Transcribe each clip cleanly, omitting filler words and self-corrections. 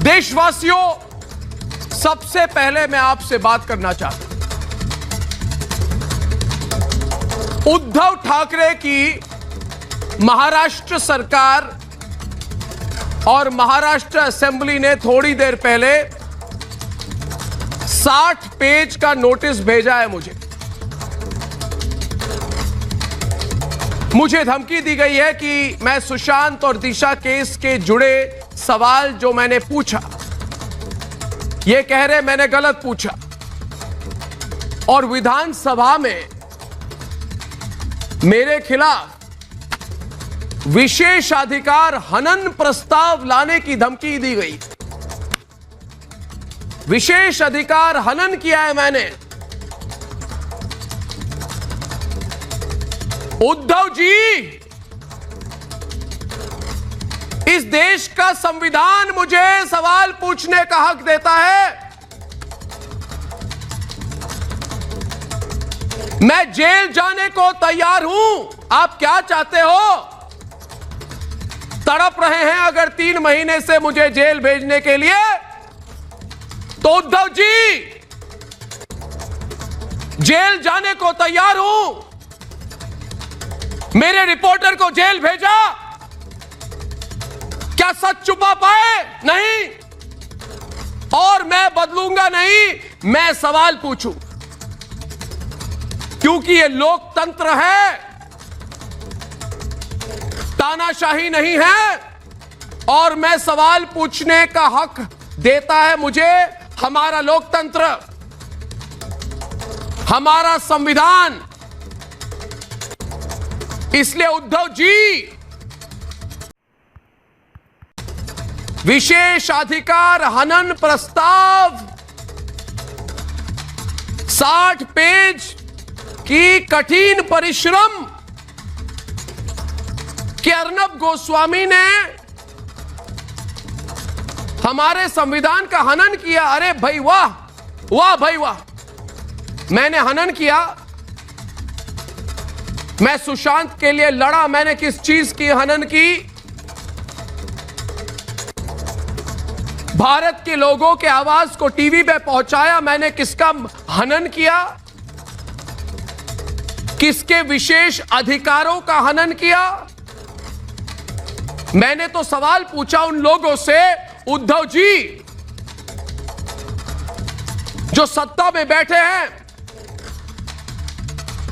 देशवासियों, सबसे पहले मैं आपसे बात करना चाहता हूं। उद्धव ठाकरे की महाराष्ट्र सरकार और महाराष्ट्र असेंबली ने थोड़ी देर पहले 60 पेज का नोटिस भेजा है मुझे धमकी दी गई है कि मैं सुशांत और दिशा केस के जुड़े सवाल जो मैंने पूछा, ये कह रहे मैंने गलत पूछा, और विधानसभा में मेरे खिलाफ विशेषाधिकार हनन प्रस्ताव लाने की धमकी दी गई। विशेषाधिकार हनन किया है मैंने। उद्धव जी, इस देश का संविधान मुझे सवाल पूछने का हक देता है। मैं जेल जाने को तैयार हूं। आप क्या चाहते हो? तड़प रहे हैं अगर 3 महीने से मुझे जेल भेजने के लिए, तो उद्धव जी, जेल जाने को तैयार हूं। मेरे रिपोर्टर को जेल भेजा, क्या सच छुपा पाए? नहीं। और मैं बदलूंगा नहीं, मैं सवाल पूछूं, क्योंकि ये लोकतंत्र है, तानाशाही नहीं है। और मैं सवाल पूछने का हक देता है मुझे हमारा लोकतंत्र, हमारा संविधान। इसलिए उद्धव जी, विशेषाधिकार हनन प्रस्ताव 60 पेज की कठिन परिश्रम कि अर्नब गोस्वामी ने हमारे संविधान का हनन किया। अरे भाई वाह, वाह भाई वाह। मैंने हनन किया, मैं सुशांत के लिए लड़ा। मैंने किस चीज की हनन की? भारत के लोगों के आवाज को टीवी पे पहुंचाया। मैंने किसका हनन किया? किसके विशेष अधिकारों का हनन किया? मैंने तो सवाल पूछा उन लोगों से, उद्धव जी, जो सत्ता में बैठे हैं,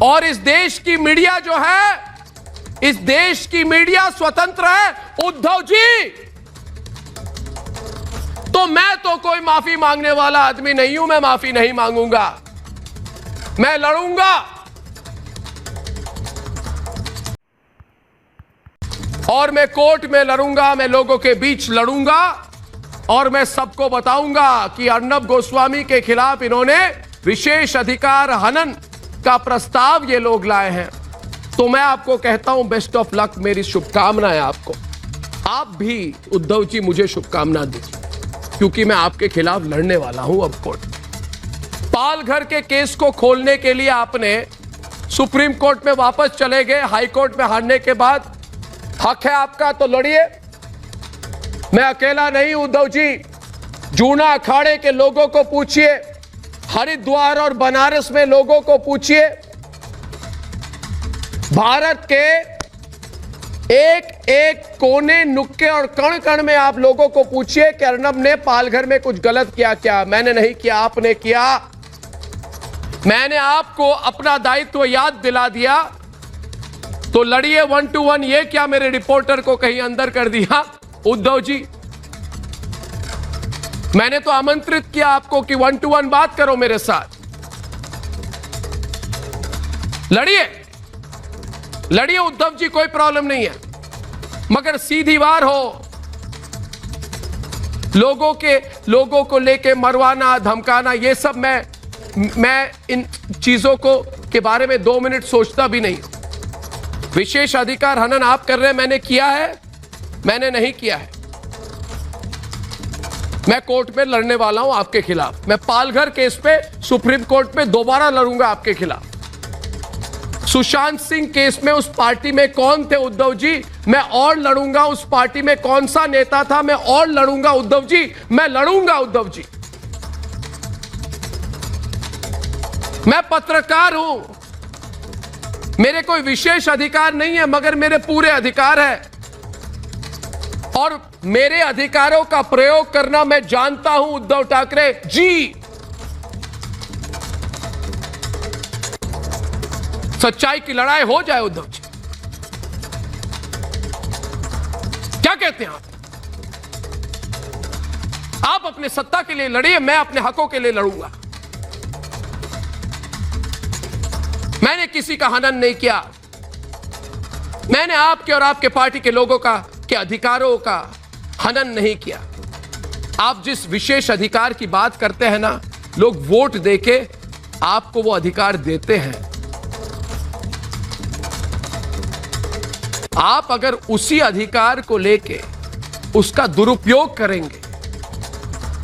और इस देश की मीडिया जो है, इस देश की मीडिया स्वतंत्र है। उद्धव जी, तो मैं तो कोई माफी मांगने वाला आदमी नहीं हूं। मैं माफी नहीं मांगूंगा, मैं लड़ूंगा। और मैं कोर्ट में लड़ूंगा, मैं लोगों के बीच लड़ूंगा, और मैं सबको बताऊंगा कि अर्नब गोस्वामी के खिलाफ इन्होंने विशेष अधिकार हनन का प्रस्ताव ये लोग लाए हैं। तो मैं आपको कहता हूं, बेस्ट ऑफ लक, मेरी शुभकामनाएं आपको। आप भी उद्धव जी मुझे शुभकामना दीजिए, क्योंकि मैं आपके खिलाफ लड़ने वाला हूं अब कोर्ट। पालघर के केस को खोलने के लिए आपने सुप्रीम कोर्ट में वापस चले गए। हाई कोर्ट में हारने के बाद हक है आपका, तो लड़िए। मैं अकेला नहीं, उद्धव जी। जूना अखाड़े के लोगों को पूछिए, हरिद्वार और बनारस में लोगों को पूछिए, भारत के एक एक कोने, नुक्के और कण कण में आप लोगों को पूछिए कि अर्नब ने पालघर में कुछ गलत किया क्या? मैंने नहीं किया, आपने किया। मैंने आपको अपना दायित्व याद दिला दिया, तो लड़िए 1 to 1। ये क्या मेरे रिपोर्टर को कहीं अंदर कर दिया? उद्धव जी, मैंने तो आमंत्रित किया आपको कि 1 to 1 बात करो मेरे साथ। लड़िए, लड़िए उद्धव जी, कोई प्रॉब्लम नहीं है, मगर सीधी वार हो। लोगों को लेके मरवाना, धमकाना, ये सब मैं इन चीजों के बारे में 2 मिनट सोचता भी नहीं। विशेष अधिकार हनन आप कर रहे हैं, मैंने किया है? मैंने नहीं किया है। मैं कोर्ट में लड़ने वाला हूं आपके खिलाफ। मैं पालघर केस पे सुप्रीम कोर्ट में दोबारा लड़ूंगा आपके खिलाफ। सुशांत सिंह केस में उस पार्टी में कौन थे उद्धव जी? मैं और लड़ूंगा। उस पार्टी में कौन सा नेता था? मैं और लड़ूंगा उद्धव जी, मैं लड़ूंगा उद्धव जी। मैं पत्रकार हूं, मेरे कोई विशेष अधिकार नहीं है, मगर मेरे पूरे अधिकार है और मेरे अधिकारों का प्रयोग करना मैं जानता हूं उद्धव ठाकरे जी। सच्चाई की लड़ाई हो जाए उद्धव जी, क्या कहते हैं आप अपने सत्ता के लिए लड़िए, मैं अपने हकों के लिए लड़ूंगा। मैंने किसी का हनन नहीं किया, मैंने आपके और आपके पार्टी के लोगों के अधिकारों का हनन नहीं किया। आप जिस विशेष अधिकार की बात करते हैं ना, लोग वोट देके आपको वो अधिकार देते हैं। आप अगर उसी अधिकार को लेके उसका दुरुपयोग करेंगे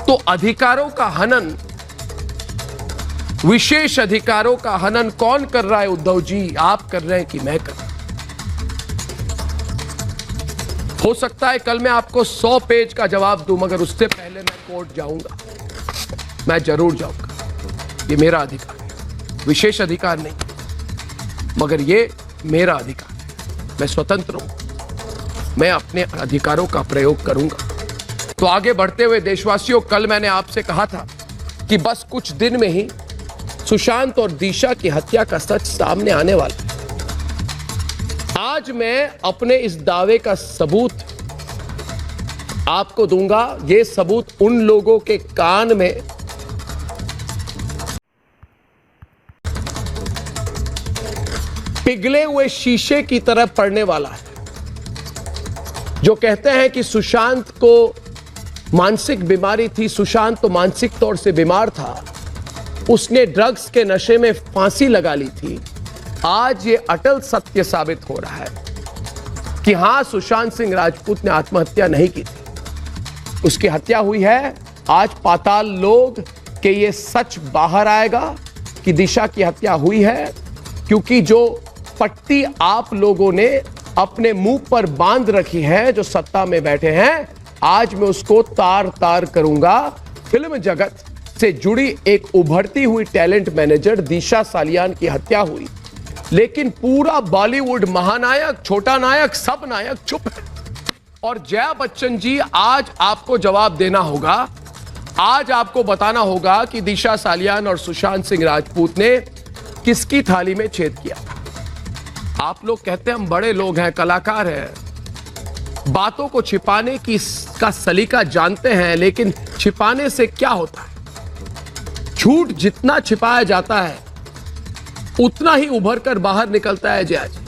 तो अधिकारों का हनन, विशेष अधिकारों का हनन कौन कर रहा है उद्धव जी? आप कर रहे हैं कि मैं कर रहा हूं? हो सकता है कल मैं आपको 100 पेज का जवाब दूं, मगर उससे पहले मैं कोर्ट जाऊंगा, मैं जरूर जाऊंगा। ये मेरा अधिकार है, विशेष अधिकार नहीं, मगर ये मेरा अधिकार है। मैं स्वतंत्र हूं, मैं अपने अधिकारों का प्रयोग करूंगा। तो आगे बढ़ते हुए देशवासियों, कल मैंने आपसे कहा था कि बस कुछ दिन में ही सुशांत और दिशा की हत्या का सच सामने आने वाला है। आज मैं अपने इस दावे का सबूत आपको दूंगा। यह सबूत उन लोगों के कान में पिघले हुए शीशे की तरह पड़ने वाला है, जो कहते हैं कि सुशांत को मानसिक बीमारी थी, सुशांत तो मानसिक तौर से बीमार था, उसने ड्रग्स के नशे में फांसी लगा ली थी। आज ये अटल सत्य साबित हो रहा है कि हां, सुशांत सिंह राजपूत ने आत्महत्या नहीं की थी, उसकी हत्या हुई है। आज पाताल लोक के ये सच बाहर आएगा कि दिशा की हत्या हुई है, क्योंकि जो पट्टी आप लोगों ने अपने मुंह पर बांध रखी है, जो सत्ता में बैठे हैं, आज मैं उसको तार तार करूंगा। फिल्म जगत से जुड़ी एक उभरती हुई टैलेंट मैनेजर दिशा सालियान की हत्या हुई, लेकिन पूरा बॉलीवुड, महानायक, छोटा नायक, सब नायक चुप है। और जया बच्चन जी, आज आपको जवाब देना होगा, आज आपको बताना होगा कि दिशा सालियान और सुशांत सिंह राजपूत ने किसकी थाली में छेद किया। आप लोग कहते हैं हम बड़े लोग हैं, कलाकार हैं, बातों को छिपाने की का सलीका जानते हैं, लेकिन छिपाने से क्या होता है? झूठ जितना छिपाया जाता है उतना ही उभर कर बाहर निकलता है। जय जी,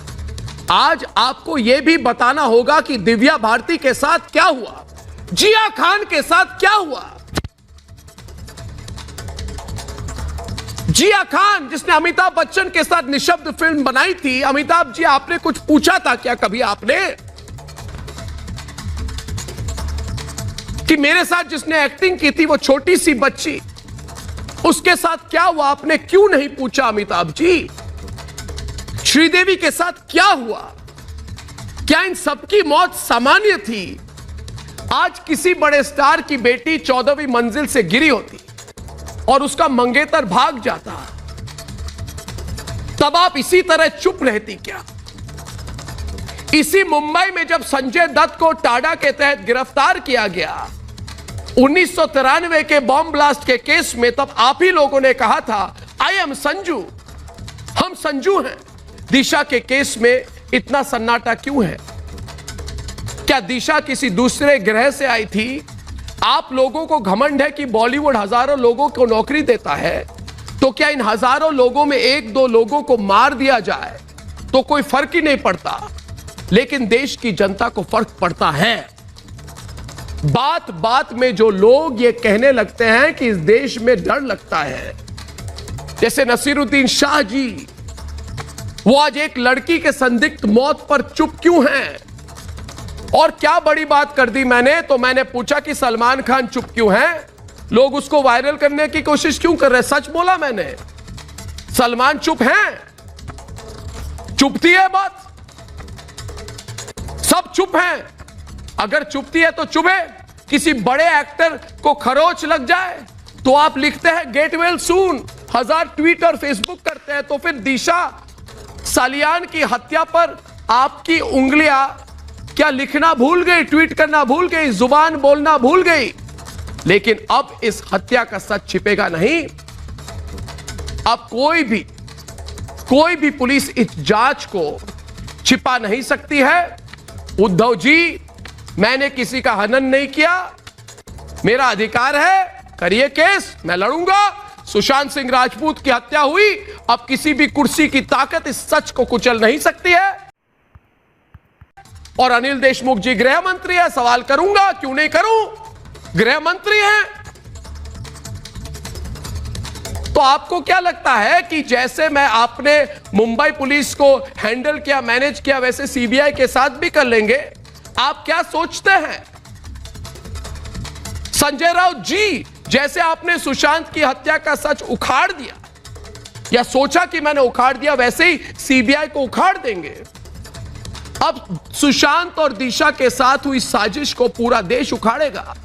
आज आपको यह भी बताना होगा कि दिव्या भारती के साथ क्या हुआ, जिया खान के साथ क्या हुआ। जिया खान, जिसने अमिताभ बच्चन के साथ निशब्द फिल्म बनाई थी। अमिताभ जी, आपने कुछ पूछा था क्या कभी आपने कि मेरे साथ जिसने एक्टिंग की थी वो छोटी सी बच्ची, उसके साथ क्या हुआ? आपने क्यों नहीं पूछा अमिताभ जी? श्रीदेवी के साथ क्या हुआ? क्या इन सबकी मौत सामान्य थी? आज किसी बड़े स्टार की बेटी 14वीं मंजिल से गिरी होती और उसका मंगेतर भाग जाता, तब आप इसी तरह चुप रहती क्या? इसी मुंबई में जब संजय दत्त को टाडा के तहत गिरफ्तार किया गया 1993 के बॉम्ब ब्लास्ट के केस में, तब आप ही लोगों ने कहा था आई एम संजू, हम संजू हैं। दिशा के केस में इतना सन्नाटा क्यों है? क्या दिशा किसी दूसरे ग्रह से आई थी? आप लोगों को घमंड है कि बॉलीवुड हजारों लोगों को नौकरी देता है, तो क्या इन हजारों लोगों में एक दो लोगों को मार दिया जाए तो कोई फर्क ही नहीं पड़ता? लेकिन देश की जनता को फर्क पड़ता है। बात बात में जो लोग ये कहने लगते हैं कि इस देश में डर लगता है, जैसे नसीरुद्दीन शाह जी, वो आज एक लड़की के संदिग्ध मौत पर चुप क्यों हैं? और क्या बड़ी बात कर दी मैंने? तो मैंने पूछा कि सलमान खान चुप क्यों हैं? लोग उसको वायरल करने की कोशिश क्यों कर रहे हैं? सच बोला मैंने, सलमान चुप हैं। चुपती है बात, सब चुप हैं। अगर चुपती है तो चुभे। किसी बड़े एक्टर को खरोच लग जाए तो आप लिखते हैं गेट वेल सून, 1000 ट्वीट और फेसबुक करते हैं। तो फिर दिशा सालियान की हत्या पर आपकी उंगलियां क्या लिखना भूल गई, ट्वीट करना भूल गई, जुबान बोलना भूल गई। लेकिन अब इस हत्या का सच छिपेगा नहीं। अब कोई भी पुलिस इस जांच को छिपा नहीं सकती है। उद्धव जी, मैंने किसी का हनन नहीं किया, मेरा अधिकार है, करिए केस, मैं लड़ूंगा। सुशांत सिंह राजपूत की हत्या हुई, अब किसी भी कुर्सी की ताकत इस सच को कुचल नहीं सकती है। और अनिल देशमुख जी गृह मंत्री है, सवाल करूंगा, क्यों नहीं करूं, गृह मंत्री हैं। तो आपको क्या लगता है कि जैसे मैं आपने मुंबई पुलिस को हैंडल किया, मैनेज किया, वैसे सीबीआई के साथ भी कर लेंगे? आप क्या सोचते हैं? संजय राउत जी, जैसे आपने सुशांत की हत्या का सच उखाड़ दिया या सोचा कि मैंने उखाड़ दिया, वैसे ही सीबीआई को उखाड़ देंगे। अब सुशांत और दिशा के साथ हुई साजिश को पूरा देश उखाड़ेगा।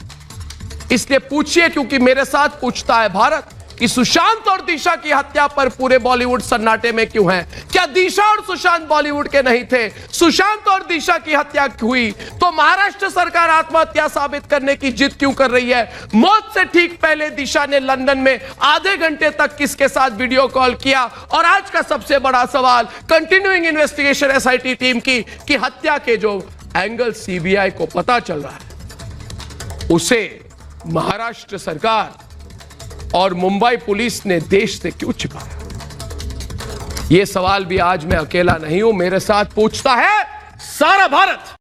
इसलिए पूछिए, क्योंकि मेरे साथ पूछता है भारत कि सुशांत और दिशा की हत्या पर पूरे बॉलीवुड सन्नाटे में क्यों है? क्या दिशा और सुशांत बॉलीवुड के नहीं थे? सुशांत और दिशा की हत्या हुई तो महाराष्ट्र सरकार आत्महत्या साबित करने की जिद क्यों कर रही है? मौत से ठीक पहले दिशा ने लंदन में आधे घंटे तक किसके साथ वीडियो कॉल किया? और आज का सबसे बड़ा सवाल, कंटिन्यूइंग इन्वेस्टिगेशन एसआईटी टीम की हत्या के जो एंगल सीबीआई को पता चल रहा है, उसे महाराष्ट्र सरकार और मुंबई पुलिस ने देश से क्यों छिपाया? यह सवाल भी आज मैं अकेला नहीं हूं, मेरे साथ पूछता है सारा भारत।